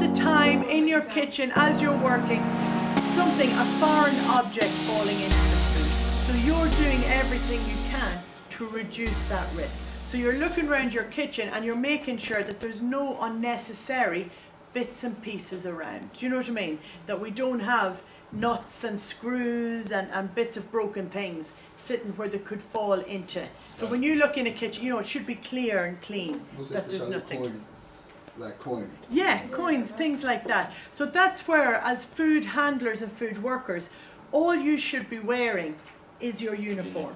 the time in your kitchen as you're working, a foreign object falling into the food. So you're doing everything you can to reduce that risk. So you're looking around your kitchen and you're making sure that there's no unnecessary bits and pieces around. Do you know what I mean? That we don't have nuts and screws and bits of broken things sitting where they could fall into. So when you look in a kitchen, it should be clear and clean. That there's nothing. Coins, like coins. Yeah, coins, things like that. So that's where, as food handlers and food workers, all you should be wearing is your uniform,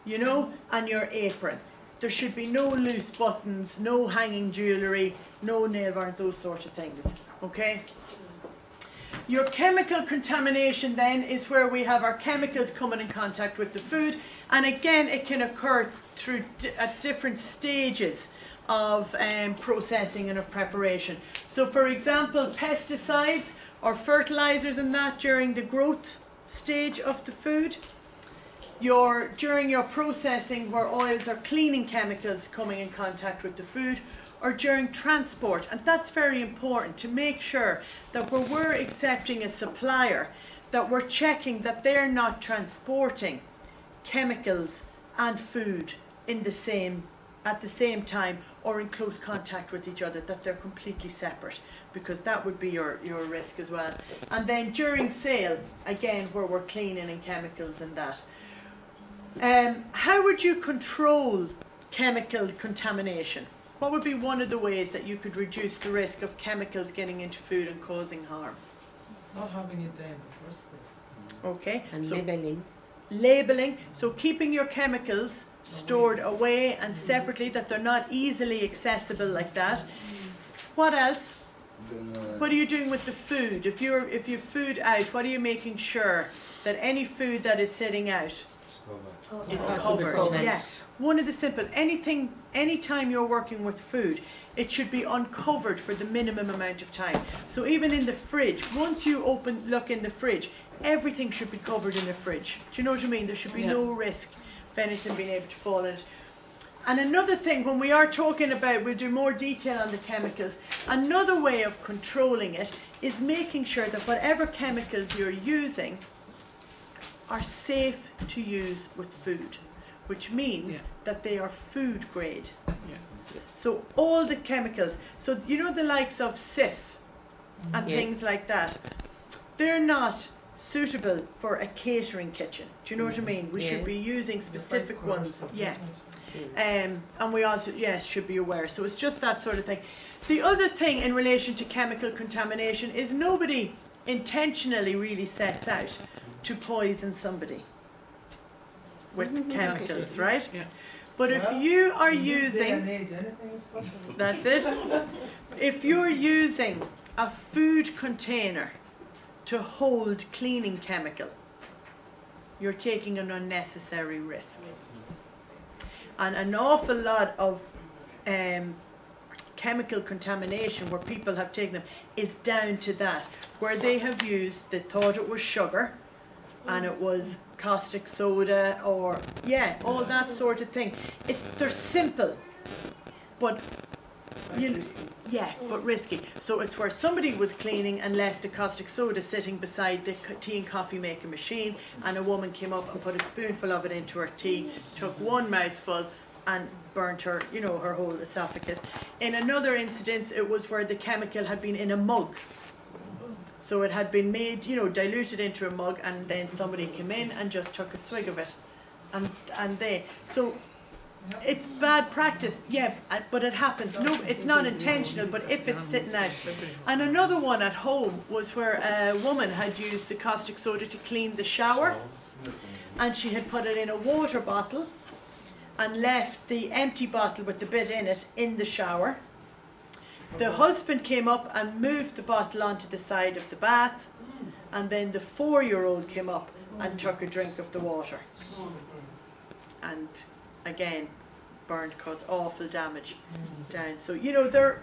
and your apron. There should be no loose buttons, no hanging jewellery, no nail art, those sort of things, okay? Your chemical contamination then is where we have our chemicals coming in contact with the food, and again it can occur at different stages of processing and of preparation. So for example, pesticides or fertilizers and that during the growth stage of the food, during your processing where oils or cleaning chemicals coming in contact with the food, or during transport. And that's very important to make sure that where we're accepting a supplier, that we're checking that they're not transporting chemicals and food at the same time or in close contact with each other, that they're completely separate, because that would be your risk as well. And then during sale, again, where we're cleaning and chemicals and that. How would you control chemical contamination? What would be one of the ways that you could reduce the risk of chemicals getting into food and causing harm? Not having it there in the first place. Okay. And so labelling. Labeling. So keeping your chemicals stored away and separately, that they're not easily accessible like that. What else? What are you doing with the food? If you food out, what are you making sure that any food that is sitting out is covered? Yeah. One of the simple, anytime you're working with food, it should be uncovered for the minimum amount of time. So even in the fridge, once you look in the fridge, everything should be covered in the fridge. Do you know what I mean? There should be no risk of anything being able to fall in it. And another thing, when we are talking about, we'll do more detail on the chemicals, another way of controlling it is making sure that whatever chemicals you're using are safe to use with food, which means that they are food grade. So all the chemicals, so the likes of Sif and things like that, they're not suitable for a catering kitchen. Do you know what I mean? We should be using specific ones. And we also, should be aware. So it's just that sort of thing. The other thing in relation to chemical contamination is nobody intentionally really sets out to poison somebody with chemicals, right? Yeah. But if you are using, that's it. If you're using a food container to hold cleaning chemical, you're taking an unnecessary risk. And an awful lot of chemical contamination where people have taken them is down to that, where they thought it was sugar and it was caustic soda or all that sort of thing. They're simple, but but risky. So it's where somebody was cleaning and left the caustic soda sitting beside the tea and coffee making machine, and a woman came up and put a spoonful of it into her tea, took one mouthful and burnt her, her whole esophagus. In another incident, it was where the chemical had been in a mug. So it had been made, diluted into a mug, and then somebody came in and just took a swig of it. So it's bad practice, but it happens. No, it's not intentional, but if it's sitting out. And another one at home was where a woman had used the caustic soda to clean the shower, and she had put it in a water bottle and left the empty bottle with the bit in it in the shower. The husband came up and moved the bottle onto the side of the bath, and then the 4-year-old came up and took a drink of the water. And again, burned, caused awful damage down. So, they're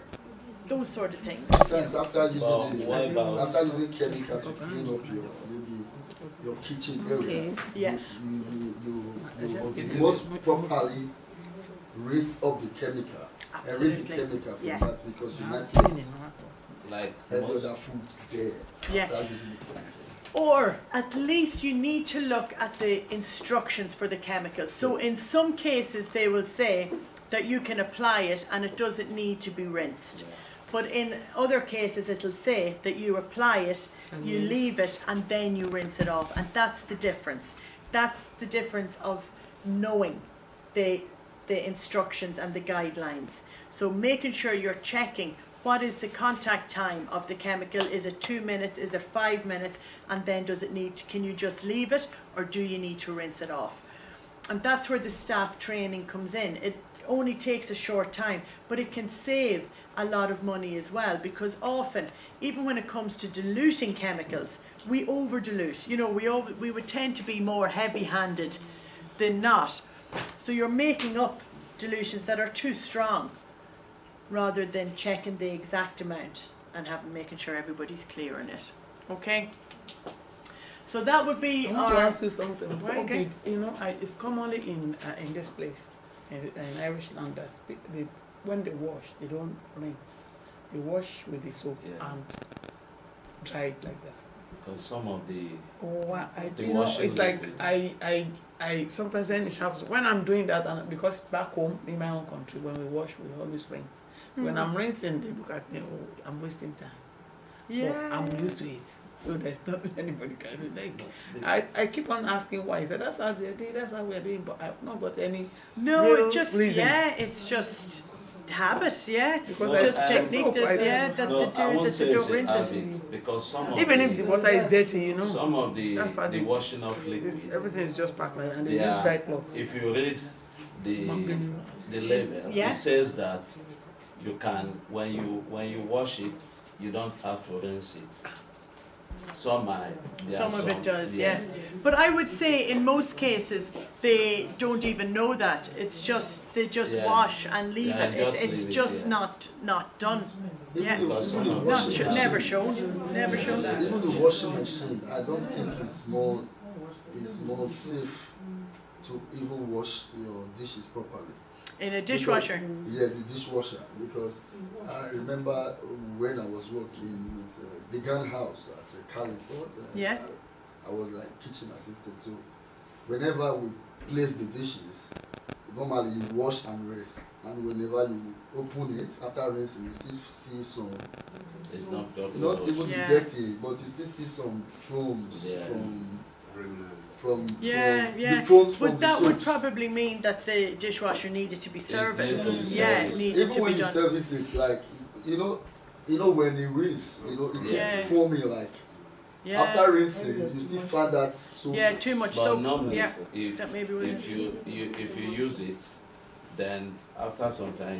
those sort of things. After using chemical to clean up your kitchen area, you must properly rinse up the chemical. Absolutely. Erase the chemical from that, because you might taste like every other food there. Yeah. After using the chemical. Or at least you need to look at the instructions for the chemicals. So in some cases they will say that you can apply it and it doesn't need to be rinsed. But in other cases it'll say that you apply it, you leave it, and then you rinse it off. And that's the difference. That's the difference of knowing the instructions and the guidelines. So making sure you're checking what is the contact time of the chemical. Is it 2 minutes? Is it 5 minutes? And then does it need to, can you just leave it, or do you need to rinse it off? And that's where the staff training comes in. It only takes a short time, but it can save a lot of money as well, because often, even when it comes to diluting chemicals, we over dilute. You know, we would tend to be more heavy-handed than not. So you're making up dilutions that are too strong, rather than checking the exact amount and making sure everybody's clear on it. Okay? So that would be I want to ask you something. Why Okay. did, you know, it's commonly in this place, in Irish land, that when they wash, they don't rinse. They wash with the soap and dry it like that. Because some of the You know, it's like I sometimes when it happens, when I'm doing that, and because back home in my own country, when we wash, we always rinse. When I'm rinsing, they look at me, oh, I'm wasting time. Yeah. But I'm used to it, so there's nothing anybody can do. Like, I keep on asking why. I said, that's how they do, that's how we're doing, but I've not got any No, real it just, reason. yeah, it's just habit, yeah. Because No, just I- technique soap, that, yeah, that no, they I do, won't that say they it's don't a rinse it. habit, because some of Even if the water is dirty, you know, some of the That's how they- washing of liquid, everything is just packed like that, and they they use are- dry cloths. if you read the label, Yeah. it says that you can, when you wash it, you don't have to rinse it. Some Some of it does, yeah. But I would say in most cases they don't even know that. It's just they just Yeah. wash and leave Yeah, it. just It's leave it, just yeah. not done. Even Yeah. the, Because even the some of Not washing never machine, shown. Never shown that. even the washing machine, I don't think it's more safe to even wash your dishes properly. In a dishwasher. Yeah, the dishwasher, because I remember when I was working with the gun house at California. Yeah. I was like kitchen assistant, so whenever we place the dishes, normally you wash and rinse, and whenever you open it after rinsing, you still see some, It's not not even Yeah. the dirty, but you still see some foams Yeah. from Yeah, the yeah. foams from But the that would soaps. probably mean that the dishwasher needed to be serviced. needed to be Yeah, it serviced. needed Even to when be you done. service it, like you know when you rinse, it Yeah. kept foaming like. Yeah. After rinsing, you still find that soap. Yeah, too much But soap. normally, Yeah. if That maybe was if you use it, then after some time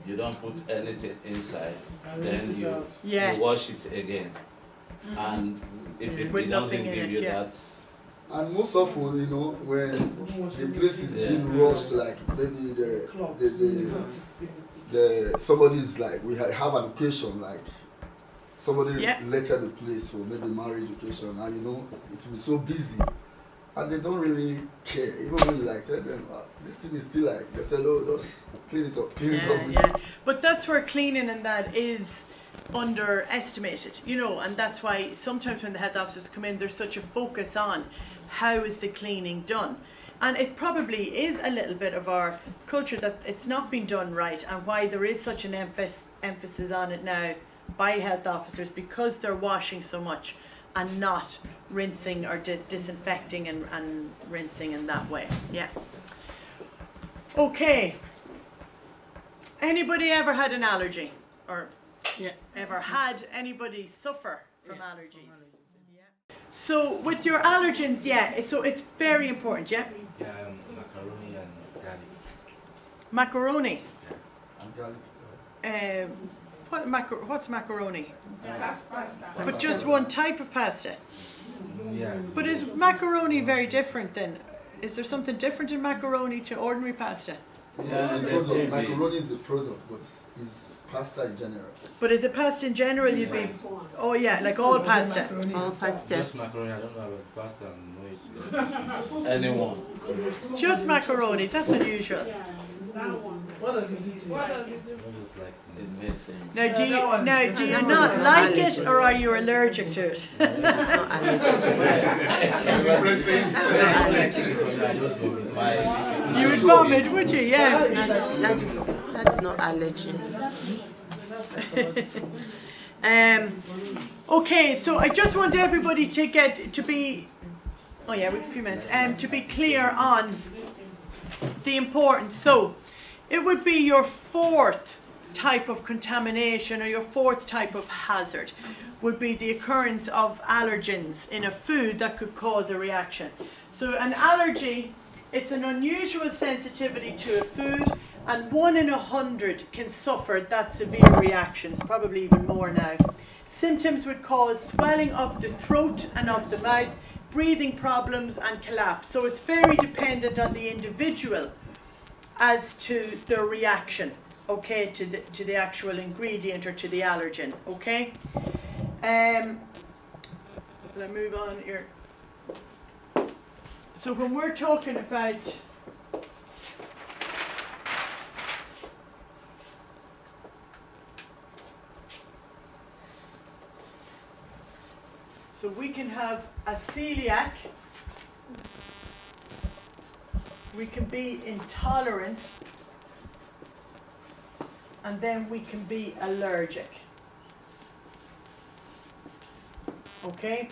you don't put anything inside, then Yeah. you wash it again, and it With doesn't nothing in give it, you yeah. that. And most often, when the place is being rushed, like maybe somebody is like, we have an occasion, like somebody Yeah. lecture the place for maybe marriage occasion, and it will be so busy, and they don't really care. Even when you like tell them, this thing is still like, they tell you, just clean it up, Yeah, yeah. But that's where cleaning and that is underestimated, and that's why sometimes when the health officers come in, there's such a focus on how is the cleaning done. And it probably is a little bit of our culture that it's not been done right, and why there is such an emphasis on it now by health officers, because they're washing so much and not rinsing or disinfecting and rinsing in that way. Yeah. Okay. Anybody ever had an allergy? Or ever had anybody suffer from allergies? Yeah. So with your allergens, so it's very important, Macaroni and garlic. Macaroni. Garlic. What's macaroni? Pasta. But just one type of pasta. Yeah. But is macaroni very different then? Is there something different in macaroni to ordinary pasta? Yeah, it's a it's product. easy. Macaroni is a product, but it's pasta in general. But is it pasta in general you'd be? Oh yeah, like all pasta. All pasta. Just macaroni. I don't know about pasta and no issue. Anyone. Just macaroni, that's unusual. What does it do to you? I don't just like It seeing makes him. Now, do you, that one- now, do you that one not is like allergy. it, or are you allergic to it? Different things. You would vomit, would you? Yeah. That's not allergen. Okay, so I just want everybody to be, oh yeah, we have a few minutes, to be clear on the importance. So, it would be your fourth type of contamination, or your fourth type of hazard, would be the occurrence of allergens in a food that could cause a reaction. So an allergy, it's an unusual sensitivity to a food, and 1 in 100 can suffer that severe reactions, probably even more now. Symptoms would cause swelling of the throat and of the mouth, breathing problems and collapse. So it's very dependent on the individual as to their reaction, okay, to the actual ingredient or to the allergen, okay? Let's move on here. So when we're talking about so we can have a celiac, we can be intolerant, and then we can be allergic. Okay?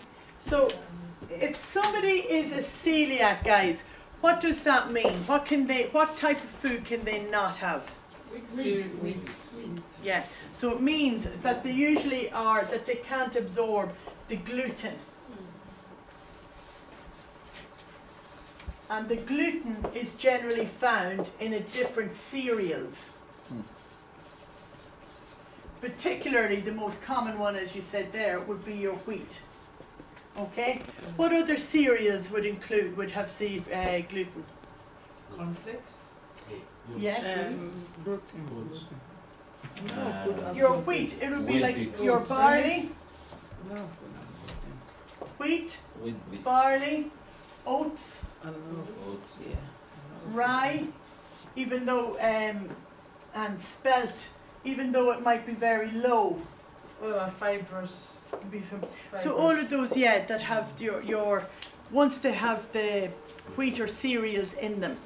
So if somebody is a celiac, guys, what does that mean? What type of food can they not have? Yeah. So it means that they usually are that they can't absorb the gluten. And the gluten is generally found in a different cereals. Particularly the most common one, as you said there, would be your wheat. Okay? What other cereals would have gluten? Cornflakes? Yeah. Gluten. Your wheat, it would be like your barley, wheat, barley, oats, rye, even though, and spelt, even though it might be very low. What about fibrous? So all of those, yeah, that have your once they have the wheat or cereals in them.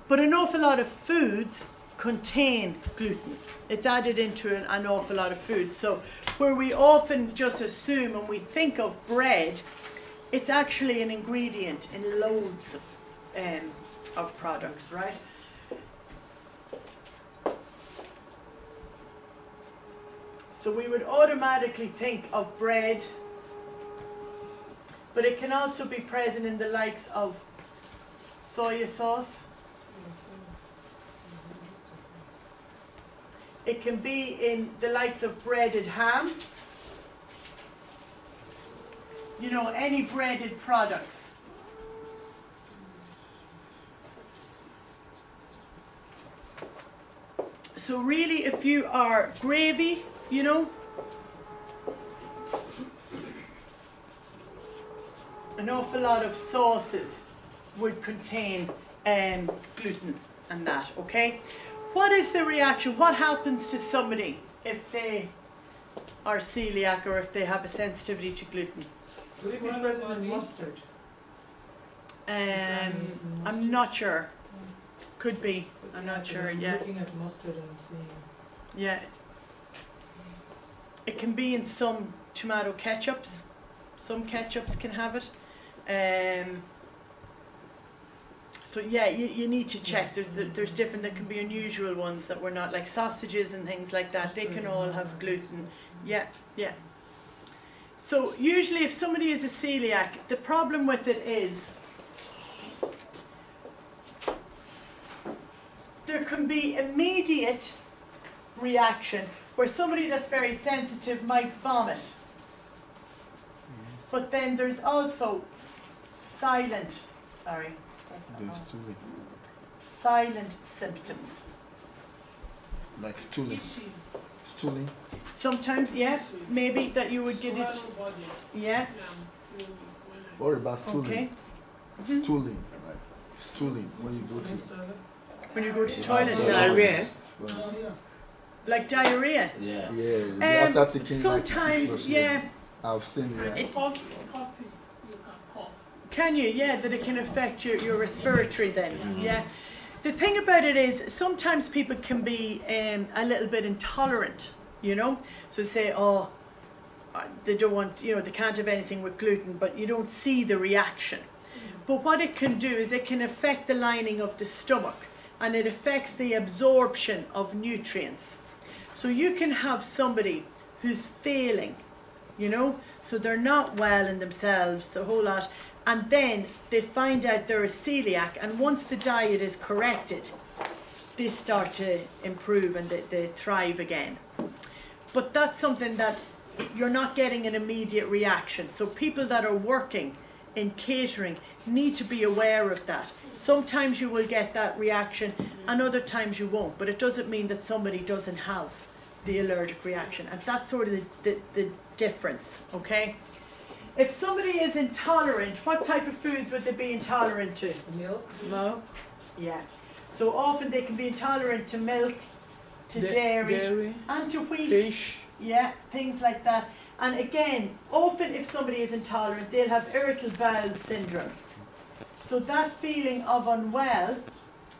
But an awful lot of foods contain gluten. It's added into an awful lot of foods. So where we often just assume when we think of bread, it's actually an ingredient in loads of products, right? So we would automatically think of bread, but it can also be present in the likes of soy sauce. It can be in the likes of breaded ham. You know, any breaded products. So really, if you are gravy, you know, an awful lot of sauces would contain gluten and that, okay? What is the reaction? What happens to somebody if they are celiac or if they have a sensitivity to gluten? Would it be present in mustard? I'm not sure. Could be. I'm not sure. Yeah. Looking at mustard and seeing. Yeah. It can be in some tomato ketchups. Some ketchups can have it. So yeah, you need to check. There's different. There can be unusual ones that we're not, like sausages and things like that. They can all have gluten. Yeah, yeah. So usually, if somebody is a celiac, the problem with it is there can be immediate reaction where somebody that's very sensitive might vomit. But then there's also silent symptoms. Like stooling. Stooling. Sometimes, yeah, maybe that you would get it. Yeah. What about stooling? Okay. Stooling, like stooling when you go to. when you go to the toilet. Diarrhea. Like diarrhea. Yeah. Yeah, after taking sometimes, like, yeah. I've seen that. Coffee, you can cough. Can you? Yeah, that it can affect your respiratory then. Yeah. The thing about it is sometimes people can be a little bit intolerant, you know. So say, oh, they don't want, you know, they can't have anything with gluten, but you don't see the reaction. But what it can do is it can affect the lining of the stomach, and it affects the absorption of nutrients. So you can have somebody who's failing, you know, so they're not well in themselves, the whole lot, and then they find out they're a celiac, and once the diet is corrected, they start to improve and they thrive again. But that's something that you're not getting an immediate reaction. So people that are working in catering need to be aware of that. Sometimes you will get that reaction and other times you won't, but it doesn't mean that somebody doesn't have the allergic reaction, and that's sort of the difference, okay? If somebody is intolerant, what type of foods would they be intolerant to? Milk. Yeah. So often they can be intolerant to milk, to dairy, and to wheat. Fish. Yeah, things like that. And again, often if somebody is intolerant, they'll have irritable bowel syndrome. So that feeling of unwell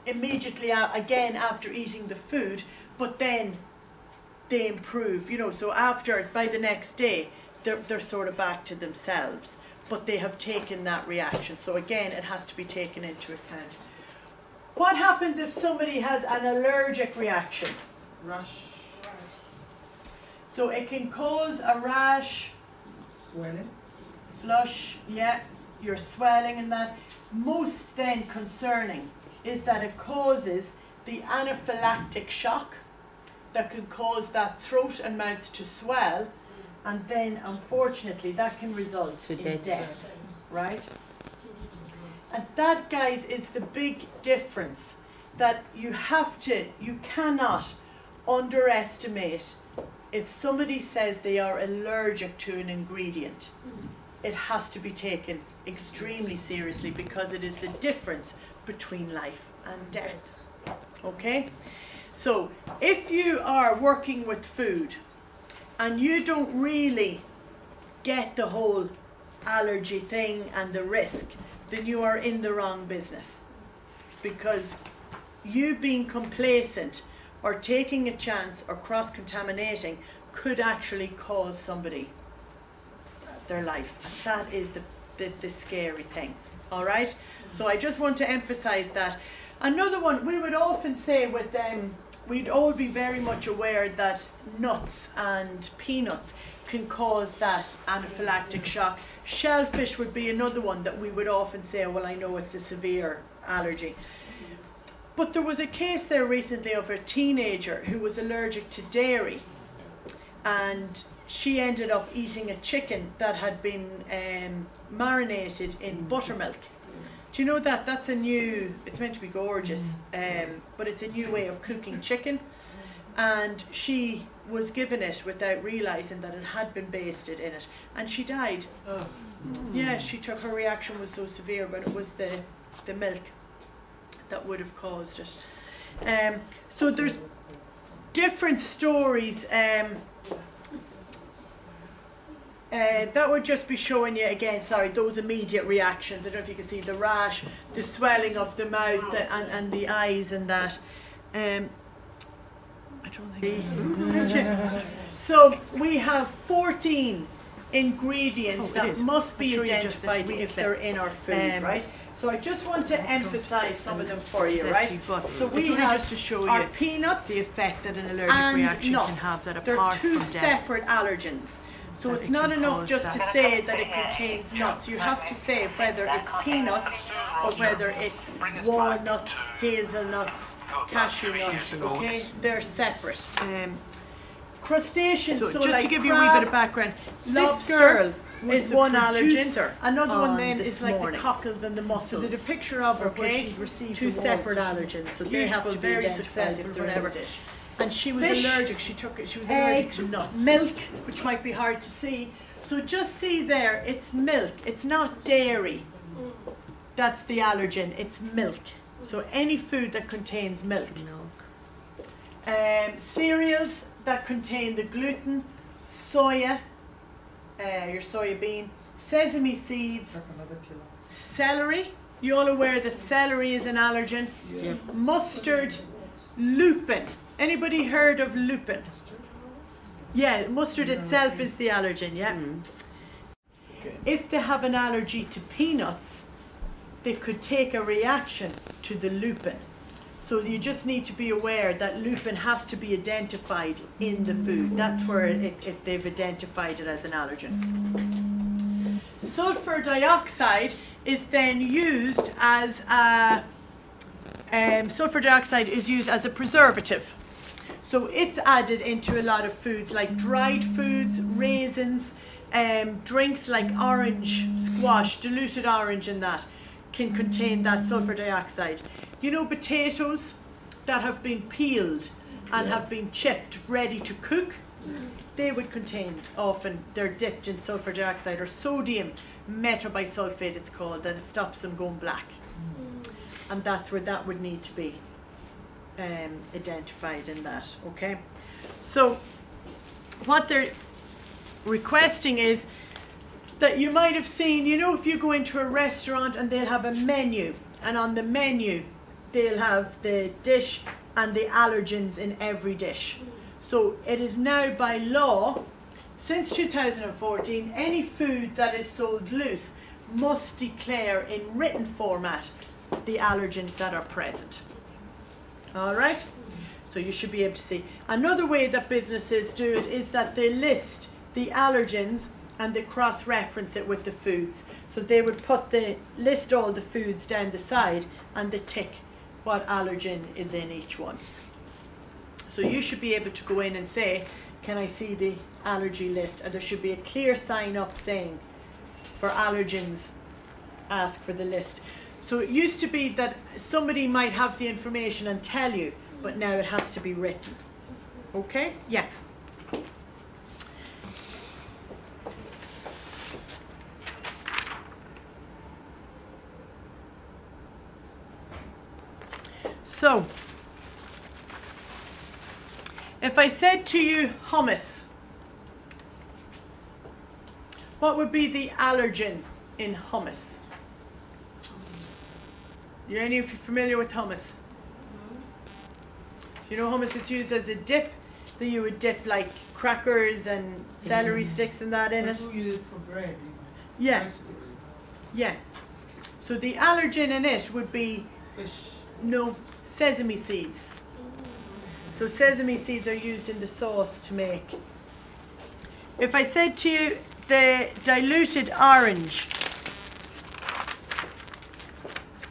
immediately again after eating the food, but then they improve, you know, so after, by the next day, they're sort of back to themselves, but they have taken that reaction. So again, it has to be taken into account. What happens if somebody has an allergic reaction? Rash. So it can cause a rash, Swelling. flush, yeah, you're swelling and that. Most then concerning is that it causes the anaphylactic shock that can cause that throat and mouth to swell, and then unfortunately that can result in death, right? And that, guys, is the big difference, that you cannot underestimate if somebody says they are allergic to an ingredient. It has to be taken extremely seriously, because it is the difference between life and death, okay? So if you are working with food and you don't really get the whole allergy thing and the risk, then you are in the wrong business, because you being complacent or taking a chance or cross-contaminating could actually cause somebody their life. And that is the scary thing, all right? So I just want to emphasize that. Another one, we would often say with them, we'd all be very much aware that nuts and peanuts can cause that anaphylactic shock. Shellfish would be another one that we would often say, well, I know it's a severe allergy. But there was a case there recently of a teenager who was allergic to dairy, and she ended up eating a chicken that had been marinated in buttermilk. Do you know that? That's a new, it's meant to be gorgeous, but it's a new way of cooking chicken. And she was given it without realising that it had been basted in it, and she died. Oh. Yeah, her reaction was so severe, but it was the milk that would have caused it. So there's different stories. That would just be showing you again, sorry, those immediate reactions. I don't know if you can see the rash, the swelling of the mouth and the eyes and that. I don't think. So we have 14 ingredients that must be identified if they're in our food, right? So I just want to emphasize some of them for you, right? So we have just to show our you peanuts, the effect that an allergic and reaction nuts. can have, that They're apart two from death. separate allergens. So That it's it not can enough cause just that. to say that it contains nuts. You have to say whether it's peanuts or whether it's walnuts, hazelnuts, cashew nuts, okay? They're separate. Crustaceans, So so just like to give you a wee crab, bit of background, lobster, this girl was is the one producer allergen. Another one on then this is like morning. the cockles and the mussels. So there's a picture of her where Okay, she received two awards. separate allergens, so they have to be very identified successful if they're whatever. in this dish. And she was Fish, allergic. She was allergic to nuts, milk, which might be hard to see. So just see there, it's milk. It's not dairy. That's the allergen. It's milk. So any food that contains milk. Milk. Cereals that contain the gluten, soya, your soya bean, sesame seeds, That's another killer. celery. You all aware that celery is an allergen? Yeah. Mustard, lupin. Anybody heard of lupin? Yeah, mustard itself is the allergen, yeah. If they have an allergy to peanuts, they could take a reaction to the lupin. So you just need to be aware that lupin has to be identified in the food. That's where they've identified it as an allergen. Sulfur dioxide is then used as a sulfur dioxide is used as a preservative. So it's added into a lot of foods like dried foods, raisins, drinks like orange squash, diluted orange and that can contain that sulfur dioxide. You know, potatoes that have been peeled and have been chipped ready to cook, they would contain, often they're dipped in sulfur dioxide or sodium metabisulfate it's called, that it stops them going black. And that's where that would need to be identified in that, okay? So what they're requesting is that you might have seen, you know, if you go into a restaurant and they'll have a menu, and on the menu they'll have the dish and the allergens in every dish. So it is now by law, since 2014, any food that is sold loose must declare in written format the allergens that are present. All right? So you should be able to see. Another way that businesses do it is that they list the allergens and they cross-reference it with the foods. So they would list all the foods down the side and they tick what allergen is in each one. So you should be able to go in and say, can I see the allergy list? And there should be a clear sign up saying, for allergens, ask for the list. So it used to be that somebody might have the information and tell you, but now it has to be written. Okay? Yeah. So, if I said to you hummus, what would be the allergen in hummus? Are any of you familiar with hummus? You know hummus is used as a dip, that you would dip like crackers and celery sticks and that in it. People use it for bread. Yeah. Rice sticks. Yeah. So the allergen in it would be Fish. no sesame seeds. So sesame seeds are used in the sauce to make. If I said to you the diluted orange,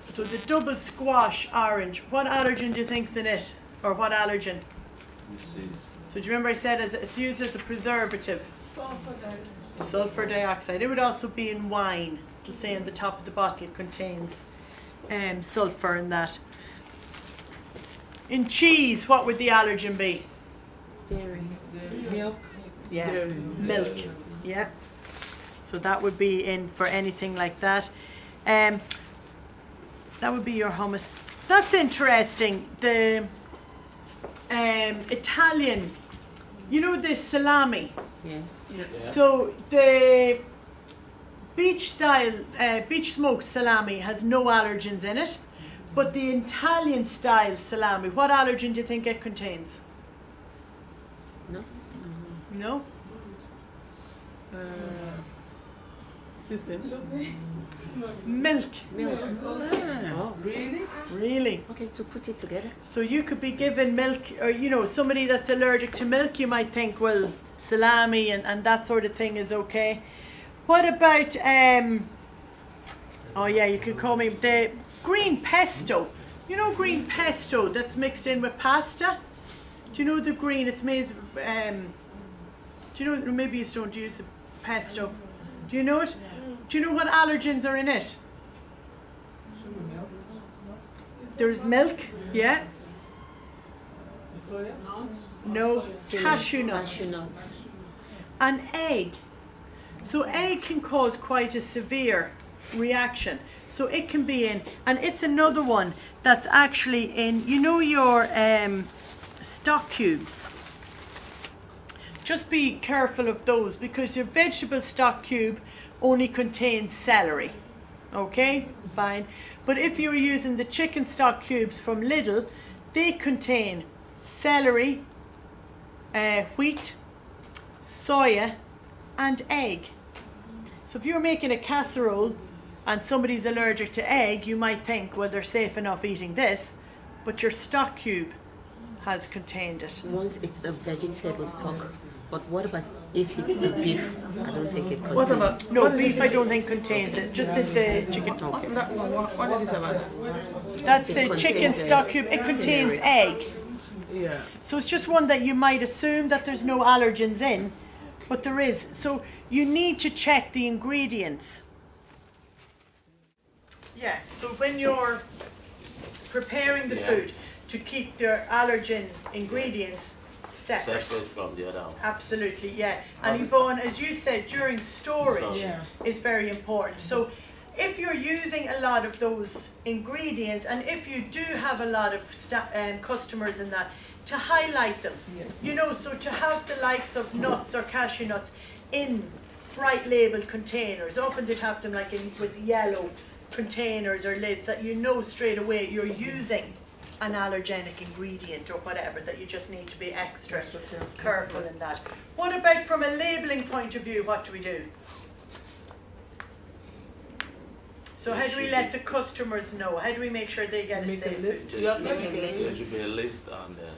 so the double squash orange, what allergen do you think's in it? Or what allergen? You see. So do you remember I said it's used as a preservative? Sulfur dioxide. It would also be in wine. It'll say on the top of the bottle it contains sulfur in that. In cheese, what would the allergen be? Dairy. Milk. Yeah, Dairy. milk. Yeah. So that would be in for anything like that. That would be your hummus. That's interesting. The Italian, you know the salami. Yes. Yeah. So the beach style, beach smoked salami has no allergens in it, but the Italian style salami, what allergen do you think it contains? No. No? Sister. Milk. Milk. Oh, Really? Really? okay, to put it together. So you could be given milk, or you know, somebody that's allergic to milk, you might think, well, salami and that sort of thing is okay. What about, oh yeah, you can call me, the green pesto. You know green pesto that's mixed in with pasta? Do you know the green, it's made, do you know, maybe you don't use the pesto. Do you know it? Do you know what allergens are in it? Sugar milk. There's milk, yeah. Soya. No, cashew nuts. Cashew nuts. And egg. So egg can cause quite a severe reaction. So it can be in, and it's another one that's actually in, you know, your stock cubes. Just be careful of those, because your vegetable stock cube only contains celery. Okay, fine. But if you're using the chicken stock cubes from Lidl, they contain celery, wheat, soya, and egg. So if you're making a casserole and somebody's allergic to egg, you might think, well, they're safe enough eating this, but your stock cube has contained it. Once it's a vegetable stock, but what about if it's the beef? I don't think it contains. What about No, beef I don't think contains it, just the chicken. Okay. What is it about? That's It the chicken contains stock cube. It contains egg. Yeah. So it's just one that you might assume that there's no allergens in, but there is. So you need to check the ingredients. Yeah, so when you're preparing the food, to keep your allergen ingredients separate. Separate from the other one. Absolutely, yeah. And Yvonne, as you said, during storage is very important. So if you're using a lot of those ingredients, and if you do have a lot of customers in that, to highlight them. You know, so to have the likes of nuts or cashew nuts in bright labeled containers. Often they'd have them like in with yellow containers or lids, that you know straight away you're using an allergenic ingredient or whatever, that you just need to be extra careful in that. What about from a labelling point of view, what do we do? So how do we let the customers know? How do we make sure they get a safe food? There should be a list on there.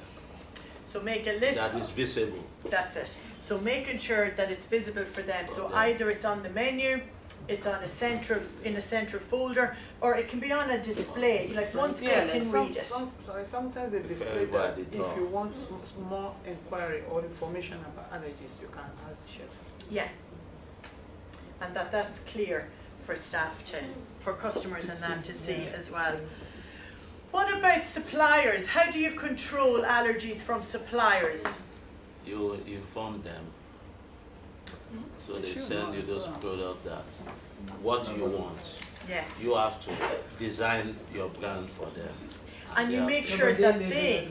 So make a list. That is visible. That's it. So making sure that it's visible for them. So either it's on the menu, it's on in a central folder, or it can be on a display. Like once they can read it. Sometimes they display that if you want more inquiry or information about allergies, you can ask the chef. Yeah. And that's clear for staff for customers and that to see as well. What about suppliers? How do you control allergies from suppliers? You inform them. So they send you those products that what you want. Yeah. You have to design your brand for them. And you make sure that they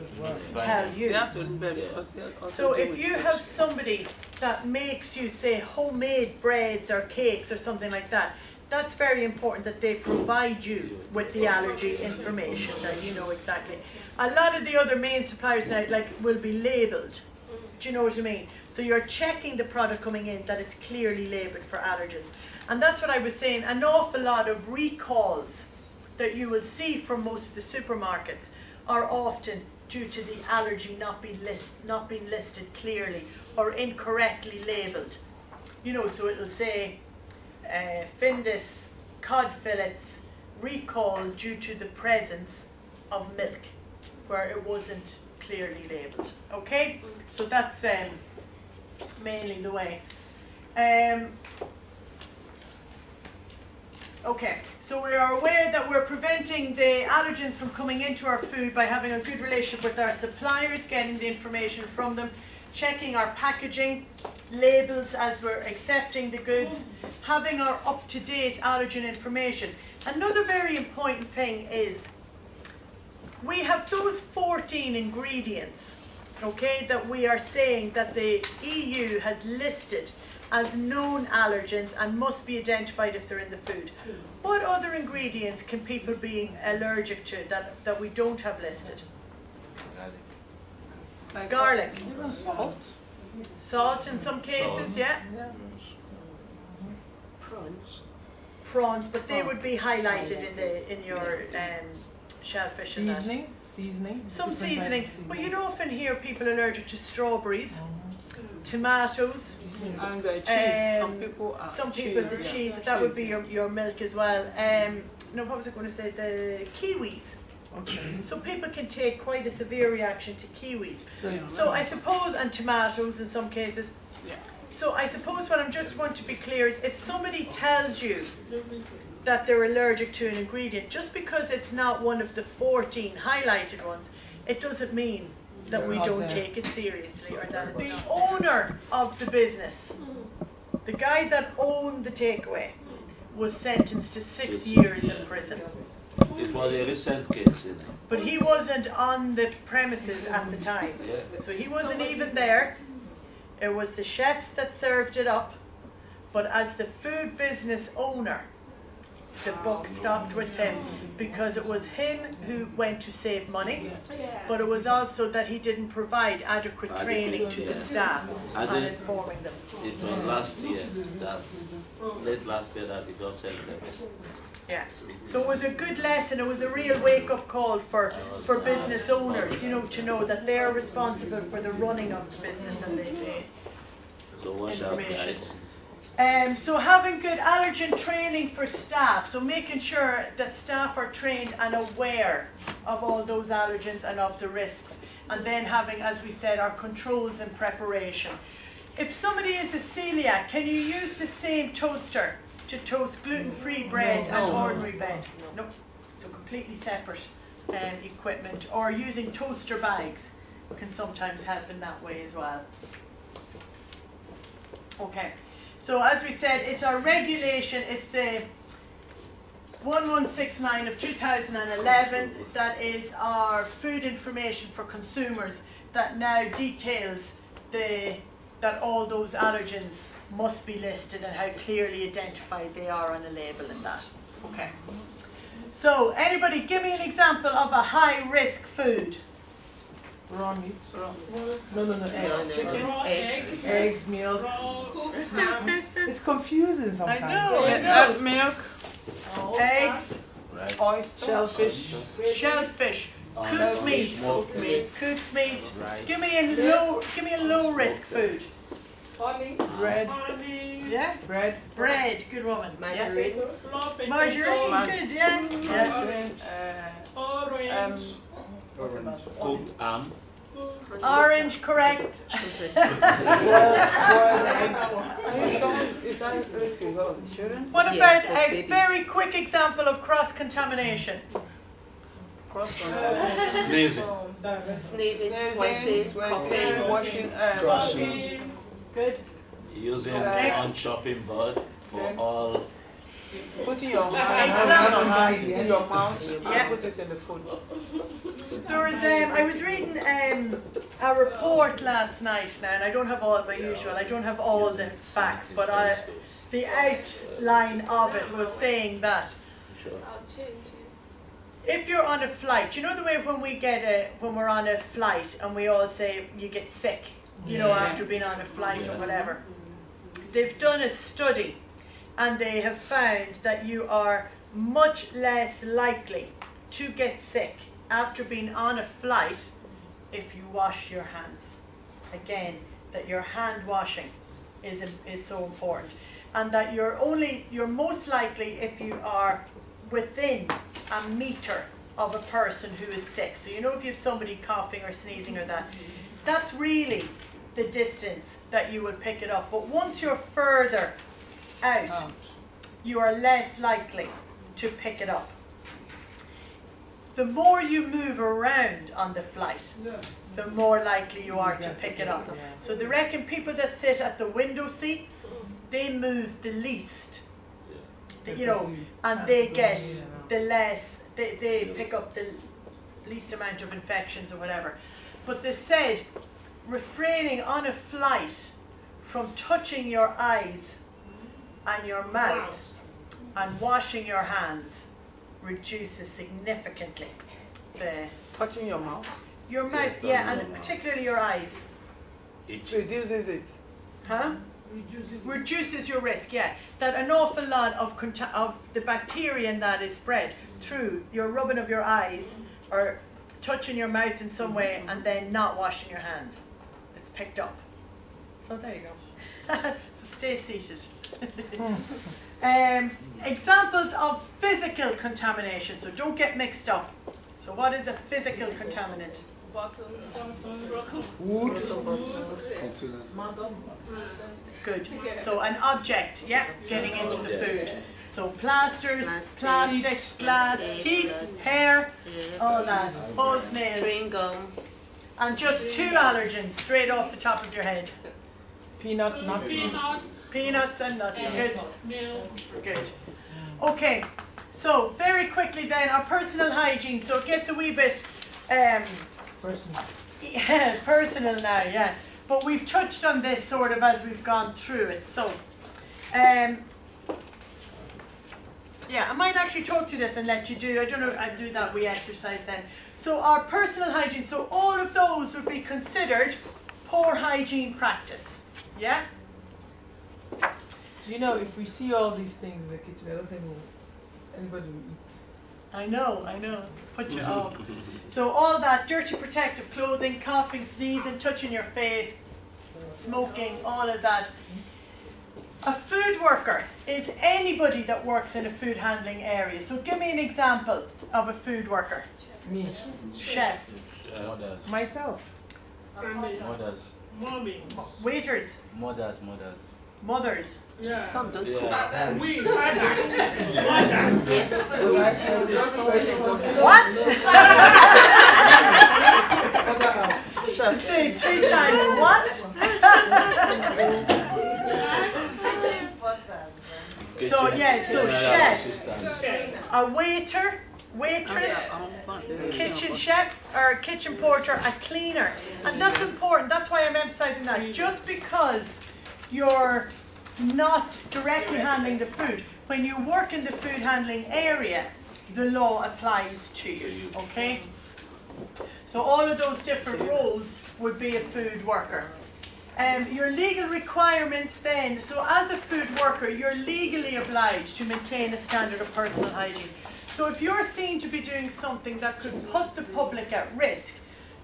tell you. They have to live because So if you have somebody that makes you, say, homemade breads or cakes or something like that, that's very important that they provide you with the allergy information, that you know exactly. A lot of the other main suppliers now will be labelled. Do you know what I mean? So you're checking the product coming in that it's clearly labelled for allergens. And that's what I was saying, an awful lot of recalls that you will see from most of the supermarkets are often due to the allergy not being listed clearly or incorrectly labelled. You know, so it'll say Findus cod fillets recalled due to the presence of milk, where it wasn't clearly labelled. Okay, so that's mainly the way. Okay, so we are aware that we're preventing the allergens from coming into our food by having a good relationship with our suppliers, getting the information from them, checking our packaging, labels as we're accepting the goods, having our up-to-date allergen information. Another very important thing is we have those 14 ingredients, okay, that we are saying that the EU has listed as known allergens and must be identified if they're in the food. What other ingredients can people be allergic to that we don't have listed? Garlic. Even salt. Salt in some cases, yeah. Prawns, but they would be highlighted in your shellfish and that. Seasoning. Some seasoning, but you'd often hear people allergic to strawberries, tomatoes, And cheese. Some people the cheese. That would be your milk as well. No, what was I going to say? The kiwis. Okay. So people can take quite a severe reaction to kiwis. So I suppose, and tomatoes in some cases. Yeah. So I suppose what I just want to be clear is, if somebody tells you that they're allergic to an ingredient, just because it's not one of the 14 highlighted ones, it doesn't mean that we don't take it seriously, or that it's the owner of the business, the guy that owned the takeaway, was sentenced to 6 years in prison. It was a recent case, you know. But he wasn't on the premises at the time. So he wasn't even there. It was the chefs that served it up. But as the food business owner, the buck stopped with him because it was him who went to save money, but it was also that he didn't provide adequate training to the staff and informing them. It was last year, late last year that he got sentenced. Yeah, so it was a good lesson. It was a real wake-up call for business owners, you know, to know that they're responsible for the running of the business and the So watch out, guys. So having good allergen training for staff, so making sure that staff are trained and aware of all those allergens and of the risks, and then having, as we said, our controls and preparation. If somebody is a celiac, can you use the same toaster to toast gluten-free bread and ordinary bread? No. So completely separate equipment, or using toaster bags can sometimes help in that way as well. Okay. So as we said, it's our regulation, it's the 1169 of 2011, that is our food information for consumers that now details that all those allergens must be listed and how clearly identified they are on a label and that. Okay. So anybody give me an example of a high risk food. Raw meat. No, eggs. Chicken. Eggs, milk. It's confusing sometimes. I know. Milk. Eggs. Right. Oyster. Shellfish. Shellfish. Cooked meat. Smoked meat. Cooked meat. Rice. Give me a low risk food. Honey. Bread. Yeah. Bread. Good woman. Margarine. Yeah. Margarine. Good. Yeah. Orange. Cooked ham. Orange. Correct. Is that risky as well? Children? What about a very quick example of cross contamination? Sneezing. Sneezing, sweating, coughing, washing, Good. Using on chopping board for all. putting your hand in your mouth Yeah. and put it in the food. There was I was reading a report last night now, and I don't have all my usual. I don't have all the facts, but the outline of it was saying that if you're on a flight, you know the way when we're on a flight and we all say you get sick, you know, after being on a flight or whatever. They've done a study and they have found that you are much less likely to get sick after being on a flight if you wash your hands. Again, that your hand washing is so important, and that you're most likely if you are within a meter of a person who is sick. So you know, if you have somebody coughing or sneezing or that, that's really the distance that you will pick it up. But once you're further out, you are less likely to pick it up. The more you move around on the flight, the more likely you are to pick it up. So they reckon people that sit at the window seats, they move the least, you know, and they get the less, they pick up the least amount of infections or whatever. But they said refraining on a flight from touching your eyes and your mouth and washing your hands reduces significantly the Touching your mouth. your mouth, yeah, and particularly your eyes. It reduces it. Huh? Reduces your risk, yeah. That an awful lot of the bacteria in that is spread through your rubbing of your eyes or touching your mouth in some way and then not washing your hands. It's picked up. So there you go. So stay seated. Examples of physical contamination, so don't get mixed up. So what is a physical contaminant? Bottles, broken Wood. Good. So an object, yeah, getting into the food. So plasters, plastic, glass, teeth, hair, all that, balls, nails. Chewing gum. And just 2 allergens straight off the top of your head. Peanuts, nuts. peanuts, Peanuts and nuts. Good. milk. Good. Okay, so very quickly then, our personal hygiene. So it gets a wee bit personal now, yeah. But we've touched on this sort of as we've gone through it. So, yeah, I might actually talk to this and let you do. I don't know. I do that wee exercise then. So our personal hygiene. So all of those would be considered poor hygiene practice. Yeah. You know, if we see all these things in the kitchen, I don't think anybody will eat. I know. Put you off. So all that dirty protective clothing, coughing, sneezing, touching your face, smoking, all of that. A food worker is anybody that works in a food handling area. So give me an example of a food worker. Me. Chef. Mothers. Myself. Mothers. Mommy. Waiters. Mothers. Mothers. Yeah. Some don't cook. Yeah. We fathers. Mothers. What? Say 3 times what? So yeah, so chef, a waiter, waitress, kitchen chef or kitchen porter, a cleaner. And that's important. That's why I'm emphasizing that. Just because you're not directly handling the food, when you work in the food handling area, the law applies to you, okay? So all of those different roles would be a food worker. Your legal requirements then, so as a food worker, you're legally obliged to maintain a standard of personal hygiene. So if you're seen to be doing something that could put the public at risk,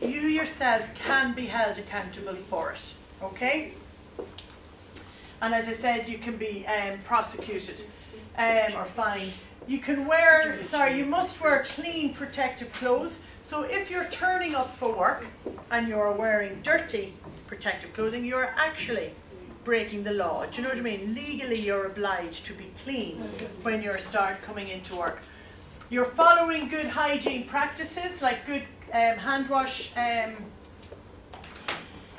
you yourself can be held accountable for it, okay? And as I said, you can be prosecuted or fined. You must wear clean protective clothes. So if you're turning up for work and you're wearing dirty protective clothing, you're actually breaking the law. Do you know what I mean? Legally, you're obliged to be clean when you start coming into work. You're following good hygiene practices like good hand wash and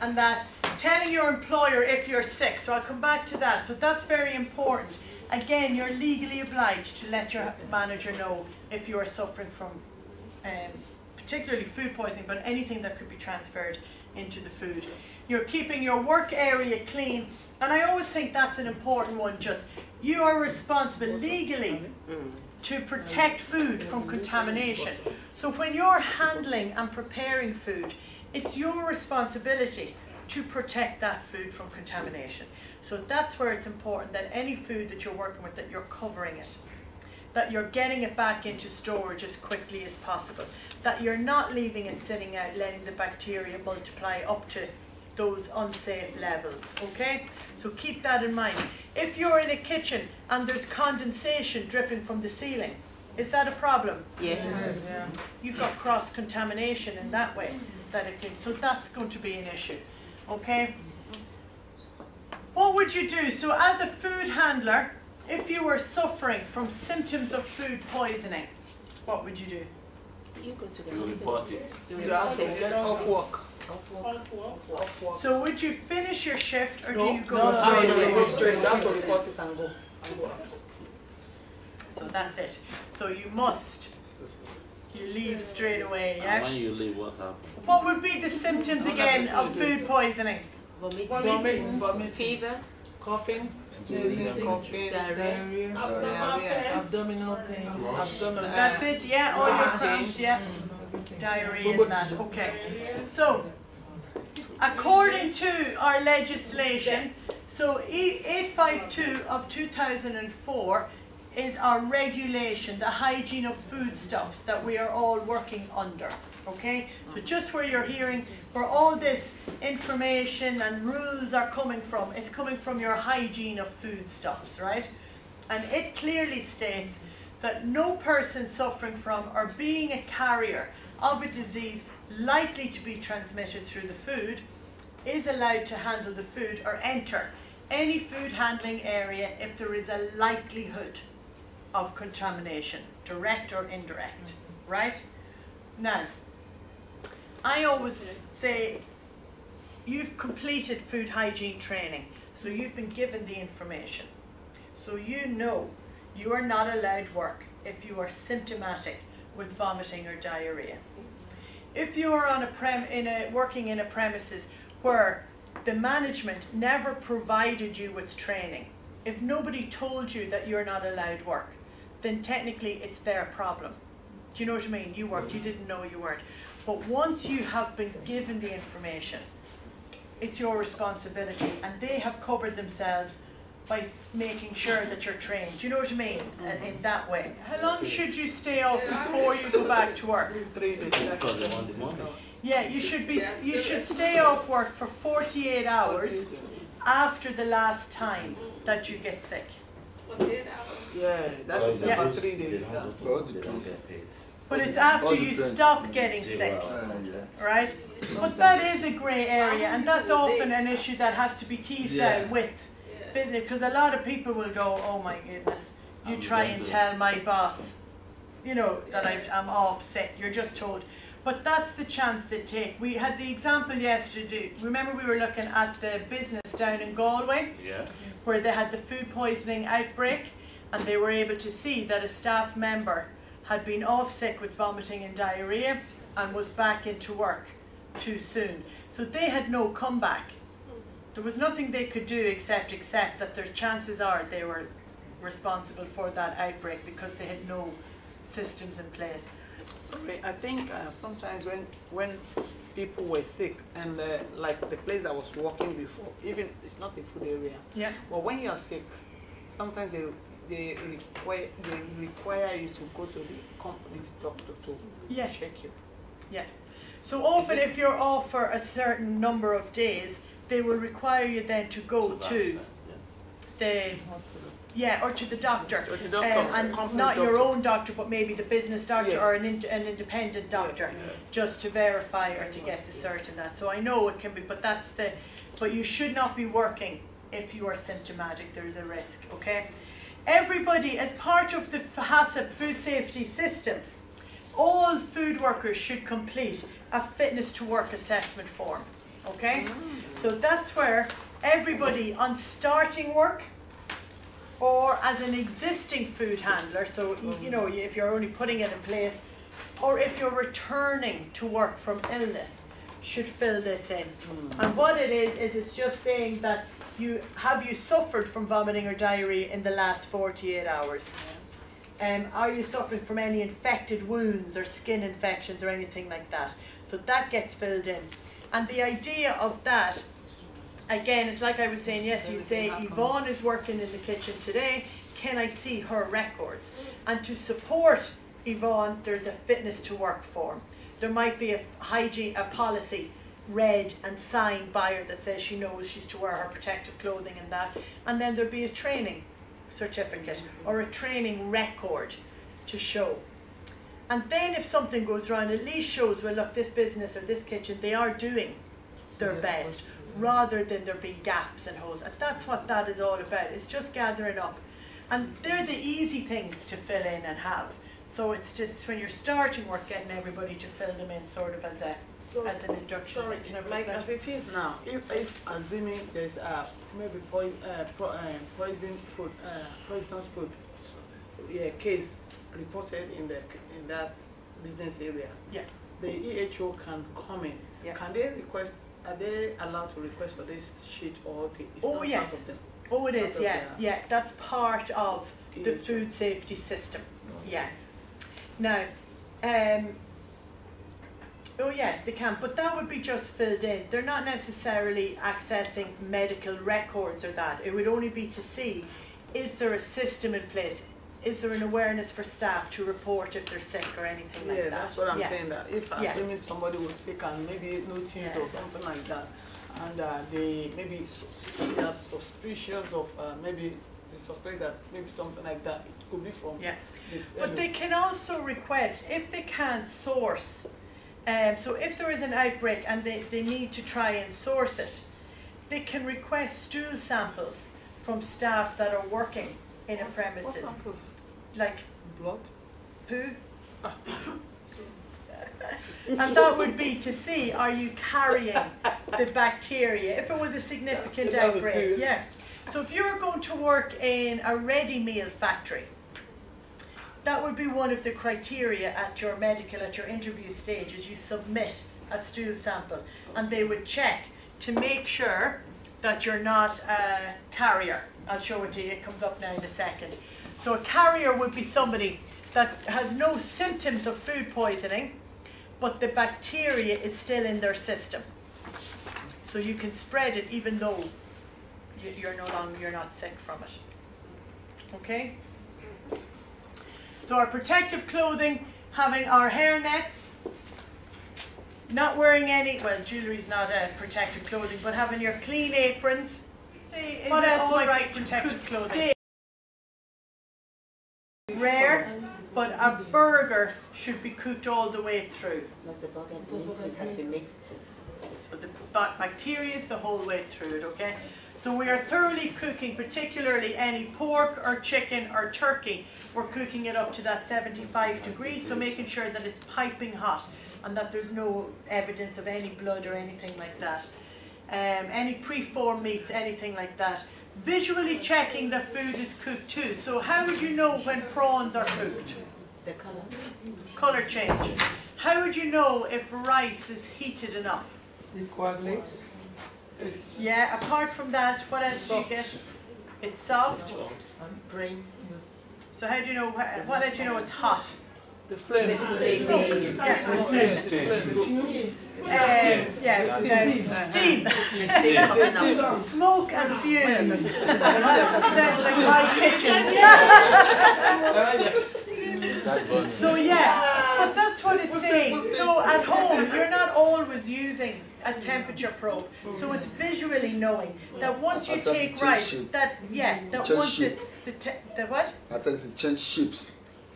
that. Telling your employer if you're sick. So I'll come back to that. So that's very important. Again, you're legally obliged to let your manager know if you are suffering from particularly food poisoning, but anything that could be transferred into the food. You're keeping your work area clean, and I always think that's an important one. Just you are responsible legally to protect food from contamination. So when you're handling and preparing food, it's your responsibility to protect that food from contamination. So that's where it's important that any food that you're working with, that you're covering it, that you're getting it back into storage as quickly as possible, that you're not leaving it sitting out, letting the bacteria multiply up to those unsafe levels, okay? So keep that in mind. If you're in a kitchen and there's condensation dripping from the ceiling, is that a problem? Yes. Yeah. You've got cross-contamination in that way, so that's going to be an issue, okay? What would you do? So as a food handler, if you were suffering from symptoms of food poisoning, what would you do? You go to the You hospital. report it. You You have report to it. get off work. Off work. So would you finish your shift or do you go No, straight you away? go straight. You have to report it and go. So that's it. So you leave straight away, And yeah? when you leave, what happens? What would be the symptoms again of food poisoning? Vomit, Fever. coughing, sneezing, coughing, Diarrhea. abdominal pain, abdominal. That's it, yeah, all your stomach cramps, pains. yeah. Diarrhea and that, okay. So, according to our legislation, so 852 of 2004 is our regulation, the hygiene of foodstuffs that we are all working under, okay? So just where you're hearing where all this information and rules are coming from, it's coming from your hygiene of foodstuffs, right? And it clearly states that no person suffering from or being a carrier of a disease likely to be transmitted through the food is allowed to handle the food or enter any food handling area if there is a likelihood of contamination, direct or indirect, right? Now, I always say you've completed food hygiene training, so you've been given the information. So you know You are not allowed work if you are symptomatic with vomiting or diarrhea. If you are on working in a premises where the management never provided you with training, if nobody told you that you're not allowed work, then technically it's their problem. Do you know what I mean? You worked, you didn't know you weren't. But once you have been given the information, it's your responsibility, and they have covered themselves by making sure that you're trained. Do you know what I mean? In that way. How long should you stay off before you go back to work? 3 days. Because they want the money. Yeah, you should stay off work for 48 hours after the last time that you get sick. 48 hours. Yeah, that's about 3 days. They don't get paid. But it's after you stop getting sick, right? But that is a grey area, and that's often an issue that has to be teased out with business, because a lot of people will go, oh my goodness, you try and tell my boss, you know, that I'm off sick. You're just told. But that's the chance they take. We had the example yesterday. Remember we were looking at the business down in Galway, where they had the food poisoning outbreak, and they were able to see that a staff member had been off sick with vomiting and diarrhea and was back into work too soon. So they had no comeback. There was nothing they could do except that their chances are they were responsible for that outbreak because they had no systems in place. Sorry, I think sometimes when people were sick, and like the place I was working before, even it's not a food area, but when you're sick, sometimes they require you to go to the company's doctor to check you. Yeah. So often if you're off for a certain number of days, they will require you then to go to the Hospital. Yeah, or to the doctor, Or the doctor, and not your own doctor, but maybe the business doctor or an independent doctor, just to verify or to get the cert and that. So I know it can be, but you should not be working if you are symptomatic. There's a risk, okay? Everybody, as part of the HACCP food safety system, all food workers should complete a fitness to work assessment form, okay? So that's where everybody on starting work, or as an existing food handler, so you know, if you're only putting it in place, or if you're returning to work from illness, should fill this in. And what it is it's just saying that you suffered from vomiting or diarrhea in the last 48 hours? Are you suffering from any infected wounds or skin infections or anything like that? So that gets filled in. And the idea of that, again, it's like I was saying, yes, you say, Yvonne is working in the kitchen today, can I see her records? And to support Yvonne, there's a fitness to work form. There might be a hygiene, a policy read and signed by her that says she knows she's to wear her protective clothing and that. And then there'll be a training certificate or a training record to show. And then if something goes wrong, at least shows, well look, this business or this kitchen, they are doing their best, rather than there being gaps and holes. And that's what that is all about. It's just gathering up. And they're the easy things to fill in and have. So it's just when you're starting work, getting everybody to fill them in sort of as an induction. Sorry, like as it is now, if assuming there's maybe poisonous food case reported in that business area, the EHO can come in. Can they request? Are they allowed to request for this sheet, or it's not yes. part of them? Oh, it is. Yeah. That's part of the food safety system. Yeah. Now, they can, but that would be just filled in. They're not necessarily accessing medical records or that. It would only be to see, is there a system in place? Is there an awareness for staff to report if they're sick or anything like that? Yeah, that's what I'm saying. That if assuming somebody was sick and maybe noticed or something like that, and they maybe they are suspicious of maybe they suspect that maybe something like that it could be from. But they can also request if they can't source. So if there is an outbreak and they need to try and source it, they can request stool samples from staff that are working in a premises. What samples? Like blood, poo. And that would be to see, are you carrying the bacteria if it was a significant outbreak. So if you're going to work in a ready meal factory, that would be one of the criteria at your medical, at your interview stage, is you submit a stool sample, and they would check to make sure that you're not a carrier. I'll show it to you, it comes up now in a second. So a carrier would be somebody that has no symptoms of food poisoning, but the bacteria is still in their system. So you can spread it even though you're not sick from it. Okay? So our protective clothing, having our hair nets, not wearing any, well, jewellery's not protective clothing, but having your clean aprons. What else might right be protective clothing? Rare, but a burger should be cooked all the way through. Plus the bug and beans has been mixed. So the bacteria is the whole way through it, okay? So we are thoroughly cooking, particularly any pork or chicken or turkey. We're cooking it up to that 75 degrees, so making sure that it's piping hot and that there's no evidence of any blood or anything like that. Any preformed meats, anything like that. Visually checking that food is cooked too. So how would you know when prawns are cooked? The colour. Colour change. How would you know if rice is heated enough? It coagulates. Yeah, apart from that, what else do you get? It's soft. Brains. So how do you know, what else do you know it's hot? The flame. Steam. Smoke and fumes. Sounds like my kitchen. So yeah, but that's what it's saying. So at home, you're not always using a temperature probe. So it's visually knowing that once you take rice, that once it's the what? I tell you, it change shapes.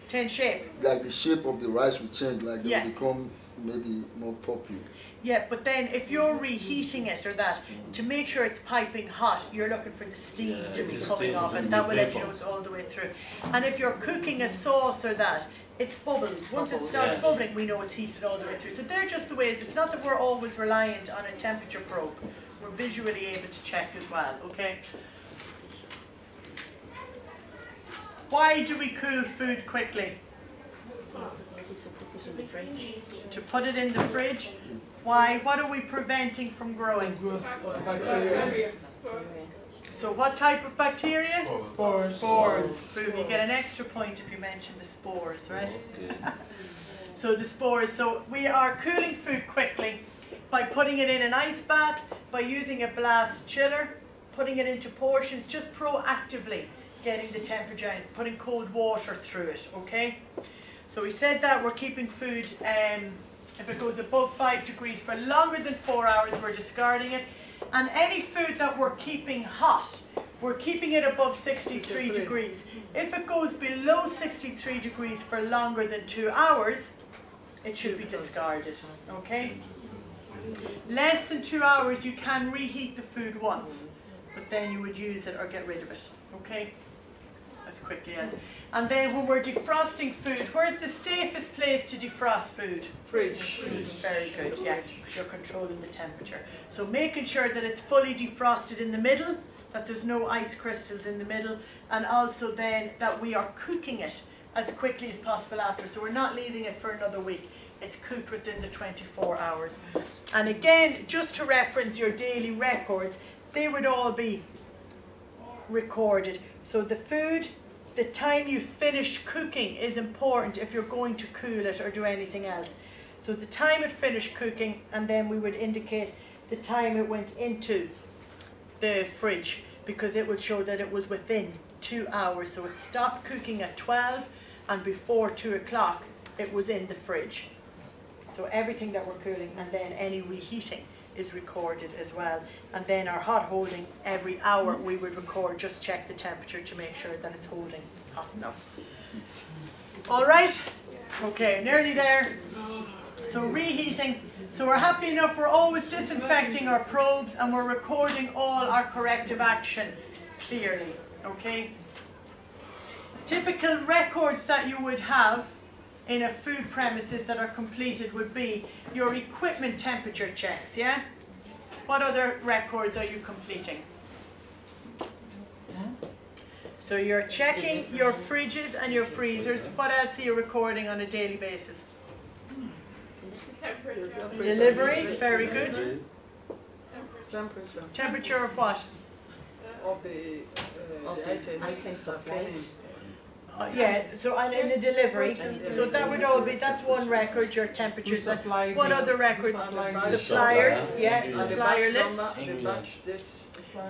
Change shape. Like the shape of the rice will change, like it will become maybe more poppy. Yeah, but then if you're reheating it or that, to make sure it's piping hot, you're looking for the steam to be coming off, and that will let you know it's all the way through. And if you're cooking a sauce or that, it's bubbles. Once it starts bubbling, we know it's heated all the way through. So they're just the ways. It's not that we're always reliant on a temperature probe. We're visually able to check as well, okay? Why do we cool food quickly? To put it in the fridge. To put it in the fridge. Why? What are we preventing from growing? So what type of bacteria? Spores. Spores. Boom, you get an extra point if you mention the spores, right? Okay. So the spores. So we are cooling food quickly by putting it in an ice bath, by using a blast chiller, putting it into portions, just proactively getting the temperature in, putting cold water through it, okay? So we said that we're keeping food, if it goes above 5 degrees for longer than 4 hours, we're discarding it. And any food that we're keeping hot, we're keeping it above 63 degrees. If it goes below 63 degrees for longer than 2 hours, it should be discarded, okay? Less than 2 hours, you can reheat the food once, but then you would use it or get rid of it, okay? As quickly as. And then when we're defrosting food, where's the safest place to defrost food? Fridge. Very good, yeah, because you're controlling the temperature. So making sure that it's fully defrosted in the middle, that there's no ice crystals in the middle, and also then that we are cooking it as quickly as possible after. So we're not leaving it for another week. It's cooked within the 24 hours. And again, just to reference your daily records, they would all be recorded. So the food, the time you finished cooking is important if you're going to cool it or do anything else. So the time it finished cooking, and then we would indicate the time it went into the fridge, because it would show that it was within 2 hours. So it stopped cooking at 12 and before 2 o'clock it was in the fridge. So everything that we're cooling, and then any reheating is recorded as well. And then our hot holding, every hour we would record, just check the temperature to make sure that it's holding hot enough. All right, okay, nearly there. So reheating, so we're happy enough, we're always disinfecting our probes and we're recording all our corrective action clearly, okay? Typical records that you would have in a food premises that are completed would be your equipment temperature checks, yeah? What other records are you completing? So you're checking your fridges and your freezers. What else are you recording on a daily basis? Delivery, very good. Temperature Temperature of what? of the items supplied. Yeah, so and in the delivery, so that would all be, that's one record, your temperatures. What other records? Suppliers, yeah, supplier list.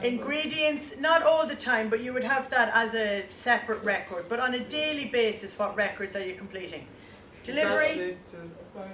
Ingredients, not all the time, but you would have that as a separate record. But on a daily basis, what records are you completing? Delivery. Expiring.